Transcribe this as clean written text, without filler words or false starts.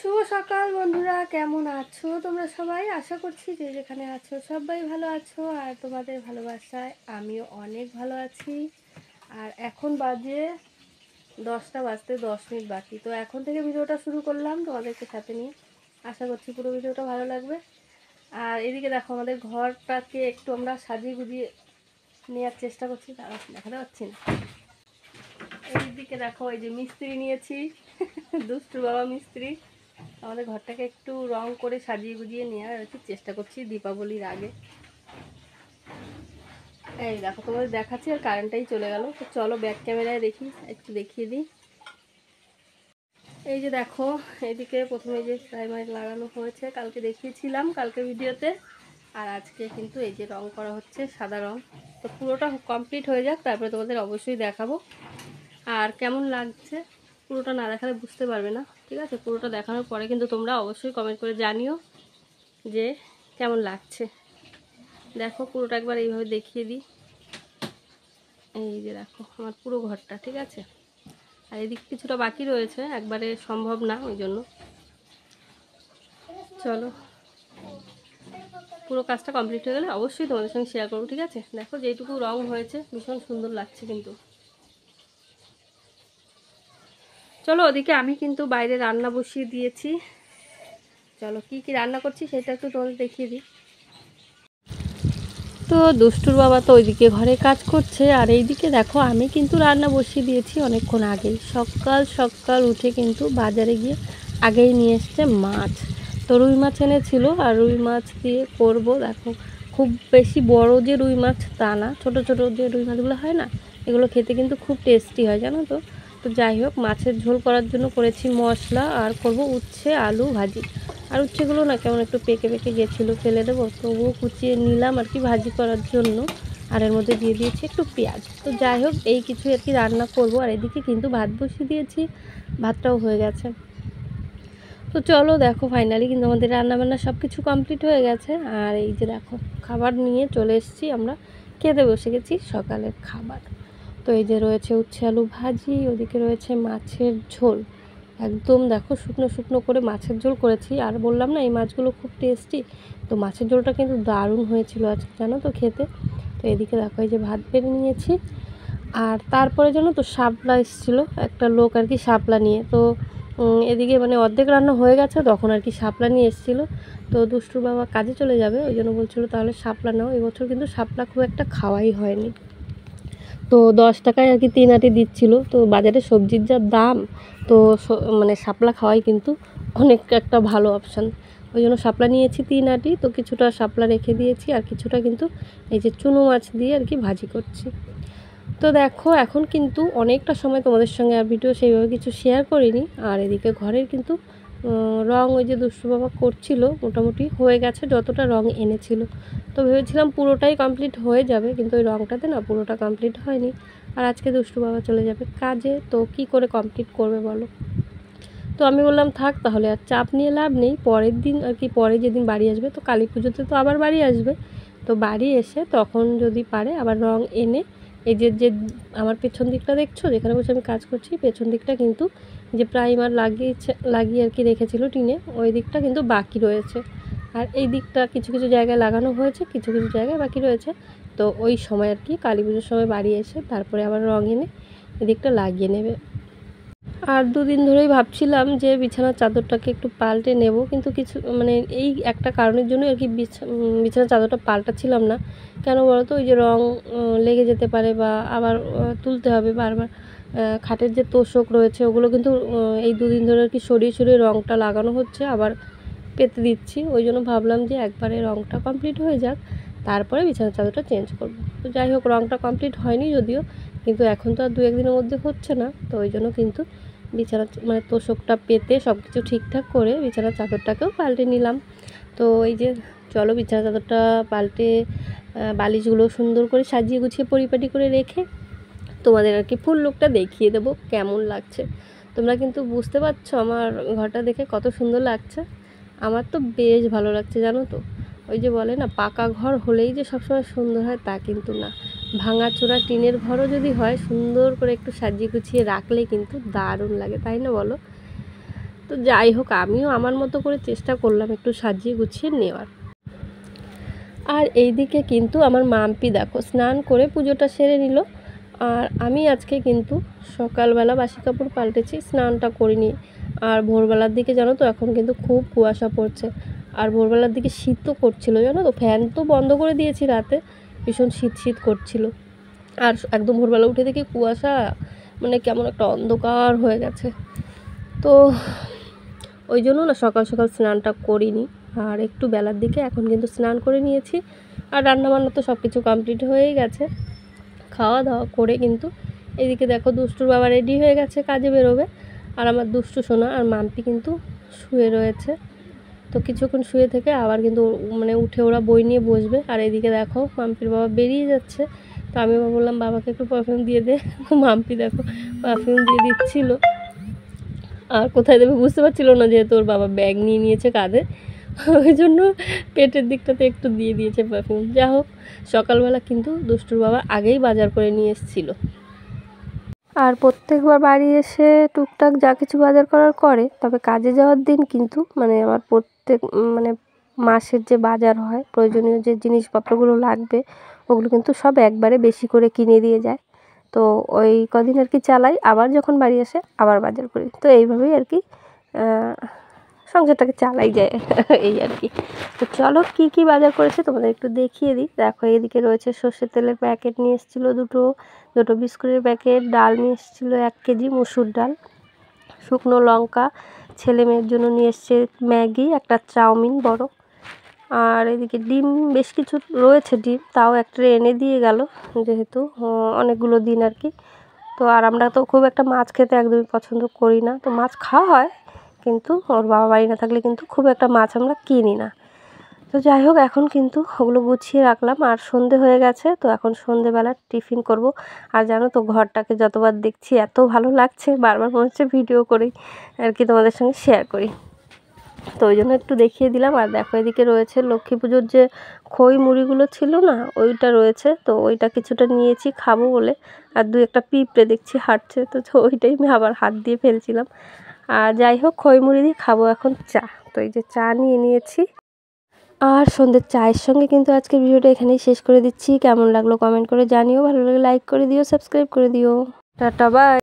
শুভ সকাল বন্ধুরা, কেমন আছো তোমরা সবাই? আশা করছি যে যেখানে আছো সবাই ভালো আছো, আর তোমাদের ভালোবাসায় আমিও অনেক ভালো আছি। আর এখন বাজে 10টা বাজতে 10 মিনিট বাকি। তো এখন থেকে ভিডিওটা শুরু করলাম তোমাদেরকে সাথে নিয়ে। আশা করছি পুরো ভিডিওটা ভালো লাগবে। আর এদিকে দেখো, আমাদের ঘরটাকে একটু আমরা সাজিয়ে গুজিয়ে নেওয়ার চেষ্টা করছি। দেখাতে পাচ্ছি না। এইদিকে দেখো, এই যে মিস্ত্রি নিয়েছি দুষ্টুর বাবা মিস্ত্রি। আমাদের ঘরটাকে একটু রং করে সাজিয়ে গুজিয়ে নেওয়ার আর কি চেষ্টা করছি দীপাবলির আগে। এই দেখো, তোমাদের দেখাচ্ছি আর কারেন্টটাই চলে গেল। তো চলো ব্যাক ক্যামেরায় দেখি, একটু দেখিয়ে দিই। এই যে দেখো, এইদিকে প্রথমে যে প্রাইমার লাগানো হয়েছে, কালকে দেখিয়েছিলাম কালকে ভিডিওতে। আর আজকে কিন্তু এই যে রং করা হচ্ছে সাদা রং। তো পুরোটা কমপ্লিট হয়ে যাক, তারপরে তোমাদের অবশ্যই দেখাবো। আর কেমন লাগছে পুরোটা না দেখালে বুঝতে পারবে না, ঠিক আছে? পুরোটা দেখানোর পরে কিন্তু তোমরা অবশ্যই কমেন্ট করে জানিও যে কেমন লাগছে। দেখো পুরোটা একবার এইভাবে দেখিয়ে দিই। এই যে দেখো আমার পুরো ঘরটা, ঠিক আছে? আর এদিক কিছুটা বাকি রয়েছে, একবারে সম্ভব না, ওই জন্য চলো পুরো কাজটা কমপ্লিট হয়ে গেলে অবশ্যই তোমাদের সঙ্গে শেয়ার করবো, ঠিক আছে? দেখো যেটুকু রং হয়েছে ভীষণ সুন্দর লাগছে কিন্তু। চলো ওদিকে আমি কিন্তু বাইরে রান্না বসিয়ে দিয়েছি। চলো কি কি রান্না করছি সেটা একটু তোমাদের দেখিয়ে দিই। তো দুষ্টুর বাবা তো ওইদিকে ঘরে কাজ করছে, আর এইদিকে দেখো আমি কিন্তু রান্না বসিয়ে দিয়েছি অনেকক্ষণ আগেই। সকাল সকাল উঠে কিন্তু বাজারে গিয়ে আগেই নিয়ে এসছে মাছ। তো রুই মাছ এনেছিল, আর রুই মাছ দিয়ে করব। দেখো খুব বেশি বড় যে রুই মাছ তা না, ছোট ছোট যে রুই মাছগুলো হয় না, এগুলো খেতে কিন্তু খুব টেস্টি হয়, জানো তো। তো যাই হোক, মাছের ঝোল করার জন্য করেছি মশলা, আর করব উচ্ছে আলু ভাজি। আর উচ্ছেগুলো না কেমন একটু পেকে পেকে গেছিলো, ফেলে দেবো, তবুও কুচিয়ে নিলাম আর কি ভাজি করার জন্য। আর এর মধ্যে দিয়ে দিয়েছি একটু পেঁয়াজ। তো যাই হোক, এই কিছু আর কি রান্না করব। আর এদিকে কিন্তু ভাত বসিয়ে দিয়েছি, ভাতটাও হয়ে গেছে। তো চলো দেখো, ফাইনালি কিন্তু আমাদের রান্নাবান্না সব কিছু কমপ্লিট হয়ে গেছে। আর এই যে দেখো, খাবার নিয়ে চলে এসেছি, আমরা খেতে বসে গেছি সকালের খাবার। তো এই যে রয়েছে উচ্ছে আলু ভাজি, ওদিকে রয়েছে মাছের ঝোল। একদম দেখো শুকনো শুকনো করে মাছের ঝোল করেছি। আর বললাম না এই মাছগুলো খুব টেস্টি। তো মাছের ঝোলটা কিন্তু দারুণ হয়েছিল আজকে, জানো তো, খেতে। তো এদিকে দেখো এই যে ভাত বেড়ে নিয়েছি। আর তারপরে জানো তো শাপলা এসেছিলো একটা লোক আর কি, শাপলা নিয়ে। তো এদিকে মানে অর্ধেক রান্না হয়ে গেছে, তখন আর কি শাপলা নিয়ে এসেছিলো। তো দুষ্টুর বাবা কাজে চলে যাবে, ওই জন্য বলছিলো তাহলে শাপলা নাও। এবছর কিন্তু শাপলা খুব একটা খাওয়াই হয়নি। তো 10 টাকায় আর কি 3 আটি দিচ্ছিলো। তো বাজারে সবজির যা দাম, তো মানে শাপলা খাওয়াই কিন্তু অনেক একটা ভালো অপশান। ওই জন্য শাপলা নিয়েছি 3 আটি। তো কিছুটা শাপলা রেখে দিয়েছি, আর কিছুটা কিন্তু এই যে চুনো মাছ দিয়ে আর কি ভাজি করছি। তো দেখো এখন কিন্তু অনেকটা সময় তোমাদের সঙ্গে আর ভিডিও সেইভাবে কিছু শেয়ার করিনি। আর এদিকে ঘরের কিন্তু রং ওই যে দুষ্টু বাবা করছিল, মোটামুটি হয়ে গেছে যতটা রং এনেছিল। তো ভেবেছিলাম পুরোটাই কমপ্লিট হয়ে যাবে, কিন্তু ওই রংটাতে না পুরোটা কমপ্লিট হয়নি। আর আজকে দুষ্টু বাবা চলে যাবে কাজে, তো কি করে কমপ্লিট করবে বলো? তো আমি বললাম থাক তাহলে, আর চাপ নিয়ে লাভ নেই। পরের দিন আর কি, পরে যেদিন বাড়ি আসবে, তো কালী পুজোতে তো আবার বাড়ি আসবে। তো বাড়ি এসে তখন যদি পারে আবার রং এনে, এই যে যে আমার পেছন দিকটা দেখছো যেখানে বসে আমি কাজ করছি, পেছন দিকটা কিন্তু যে প্রাইমার লাগিয়ে আর কি রেখেছিল টিনে, ওই দিকটা কিন্তু বাকি রয়েছে। আর এই দিকটা কিছু কিছু জায়গায় লাগানো হয়েছে, কিছু কিছু জায়গায় বাকি রয়েছে। তো ওই সময় আর কি কালী পুজোর সময় বাড়ি এসে তারপরে আবার রং এনে এদিকটা লাগিয়ে নেবে। আর 2 দিন ধরেই ভাবছিলাম যে বিছানার চাদরটাকে একটু পাল্টে নেব, কিন্তু কিছু মানে এই একটা কারণের জন্য আর কি বিছানার চাদরটা পাল্টাচ্ছিলাম না। কেন বলো তো? ওই যে রং লেগে যেতে পারে, বা আবার তুলতে হবে বারবার। খাটের যে তোষক রয়েছে ওগুলো কিন্তু এই 2 দিন ধরে আর কি সরিয়ে সরিয়ে রংটা লাগানো হচ্ছে, আবার পেতে দিচ্ছি। ওই জন্য ভাবলাম যে একবারে রংটা কমপ্লিট হয়ে যাক, তারপরে বিছানার চাদরটা চেঞ্জ করব। তো যাই হোক, রংটা কমপ্লিট হয়নি যদিও, কিন্তু এখন তো আর 2-1 দিনের মধ্যে হচ্ছে না। তো ওই জন্য কিন্তু বিছানার মানে তোষকটা পেতে সব কিছু ঠিকঠাক করে বিছানার চাদরটাকেও পাল্টে নিলাম। তো এই যে চলো বিছানার চাদরটা পাল্টে বালিশগুলো সুন্দর করে সাজিয়ে গুছিয়ে পরিপাটি করে রেখে তোমাদের আর কি ফুল লুকটা দেখিয়ে দেবো কেমন লাগছে। তোমরা কিন্তু বুঝতে পারছো আমার ঘরটা দেখে কত সুন্দর লাগছে। আমার তো বেশ ভালো লাগছে, জানো তো। ওই যে বলে না, পাকা ঘর হলেই যে সবসময় সুন্দর হয় তা কিন্তু না। ভাঙাচোরা টিনের ঘরও যদি হয়, সুন্দর করে একটু সাজিয়ে গুছিয়ে রাখলে কিন্তু দারুণ লাগে, তাই না বলো? তো যাই হোক, আমিও আমার মতো করে চেষ্টা করলাম একটু সাজিয়ে গুছিয়ে নেওয়ার। আর এইদিকে কিন্তু আমার মাম্পি দেখো স্নান করে পুজোটা সেরে নিল। আর আমি আজকে কিন্তু সকালবেলা বাসি কাপড় পাল্টেছি, স্নানটা করিনি। আর ভোরবেলার দিকে জানো তো এখন কিন্তু খুব কুয়াশা পড়ছে, আর ভোরবেলার দিকে শীতও করছিল জানো তো, ফ্যান তো বন্ধ করে দিয়েছি রাতে, ভীষণ শীত শীত করছিল। আর একদম ভোরবেলা উঠে দেখি কুয়াশা, মানে কেমন একটা অন্ধকার হয়ে গেছে। তো ওই জন্য না সকাল সকাল স্নানটা করিনি, আর একটু বেলার দিকে এখন কিন্তু স্নান করে নিয়েছি। আর রান্নাবান্না তো সব কিছু কমপ্লিট হয়েই গেছে, খাওয়া দাওয়া করে কিন্তু এদিকে দেখো দুষ্টুর বাবা রেডি হয়ে গেছে, কাজে বেরোবে। আর আমার দুষ্টু সোনা আর মাম্পি কিন্তু শুয়ে রয়েছে। তো কিছুক্ষণ শুয়ে থেকে আবার কিন্তু মানে উঠে ওরা বই নিয়ে বসবে। আর এদিকে দেখো মাম্পির বাবা বেরিয়ে যাচ্ছে, তো আমি বললাম বাবাকে একটু পারফিউম দিয়ে দে। মাম্পি দেখো পারফিউম দিয়ে দিচ্ছিলো, আর কোথায় দেবে বুঝতে পারছিল না, যেহেতু ওর বাবা ব্যাগ নিয়ে নিয়েছে কাঁধে, ওই জন্য পেটের দিকটাতে একটু দিয়ে দিয়েছে পারফিউম। যা হোক, সকালবেলা কিন্তু দুষ্টুর বাবা আগেই বাজার করে নিয়ে এসেছিলো। আর প্রত্যেকবার বাড়ি এসে টুকটাক যা কিছু বাজার করার করে, তবে কাজে যাওয়ার দিন কিন্তু মানে আমার প্রত্যেক মানে মাসের যে বাজার হয়, প্রয়োজনীয় যে জিনিসপত্রগুলো লাগবে ওগুলো কিন্তু সব একবারে বেশি করে কিনে দিয়ে যায়। তো ওই কদিন আর কি চালাই, আবার যখন বাড়ি আসে আবার বাজার করি। তো এইভাবেই আর কি সংসারটাকে চালাই যায় এই আর কি। তো চলো কী কী বাজার করেছে তোমাদের একটু দেখিয়ে দিই। দেখো এদিকে রয়েছে সর্ষের তেলের প্যাকেট নিয়ে এসেছিলো দুটো বিস্কুটের প্যাকেট, ডাল নিয়ে এসেছিলো 1 কেজি মুসুর ডাল, শুকনো লঙ্কা, ছেলে মেয়ের জন্য নিয়ে এসছে ম্যাগি, একটা চাউমিন বড়। আর এদিকে ডিম বেশ কিছু রয়েছে, ডিম তাও একটা এনে দিয়ে গেল, যেহেতু অনেকগুলো দিন আর কি। তো আর আমরা তো খুব একটা মাছ খেতে একদমই পছন্দ করি না, তো মাছ খাওয়া হয় কিন্তু ওর বাবা বাড়ি না থাকলে কিন্তু খুব একটা মাছ আমরা কিনি না। তো যাই হোক, এখন কিন্তু ওগুলো গুছিয়ে রাখলাম। আর সন্ধে হয়ে গেছে, তো এখন সন্ধেবেলা টিফিন করব। আর জানো তো ঘরটাকে যতবার দেখছি এত ভালো লাগছে, বারবার মনে হচ্ছে ভিডিও করি আর কি তোমাদের সঙ্গে শেয়ার করি, তো ওই জন্য একটু দেখিয়ে দিলাম। আর দেখো এদিকে রয়েছে লক্ষ্মী পুজোর যে খই মুড়িগুলো ছিল না, ওইটা রয়েছে, তো ওইটা কিছুটা নিয়েছি খাবো বলে। আর 2-1টা পিঁপড়ে দেখছি হাঁটছে, তো ওইটাই আমি আবার হাত দিয়ে ফেলছিলাম। আর যাই হোক, খই মুড়ি দিয়ে খাবো এখন চা, তো এই যে চা নিয়ে নিয়েছি। আর সন্ধ্যের চায়ের সঙ্গে কিন্তু আজকের ভিডিওটা এখানেই শেষ করে দিচ্ছি। কেমন লাগলো কমেন্ট করে জানিও, ভালো লাগলে লাইক করে দিও, সাবস্ক্রাইব করে দিও। Tata bye.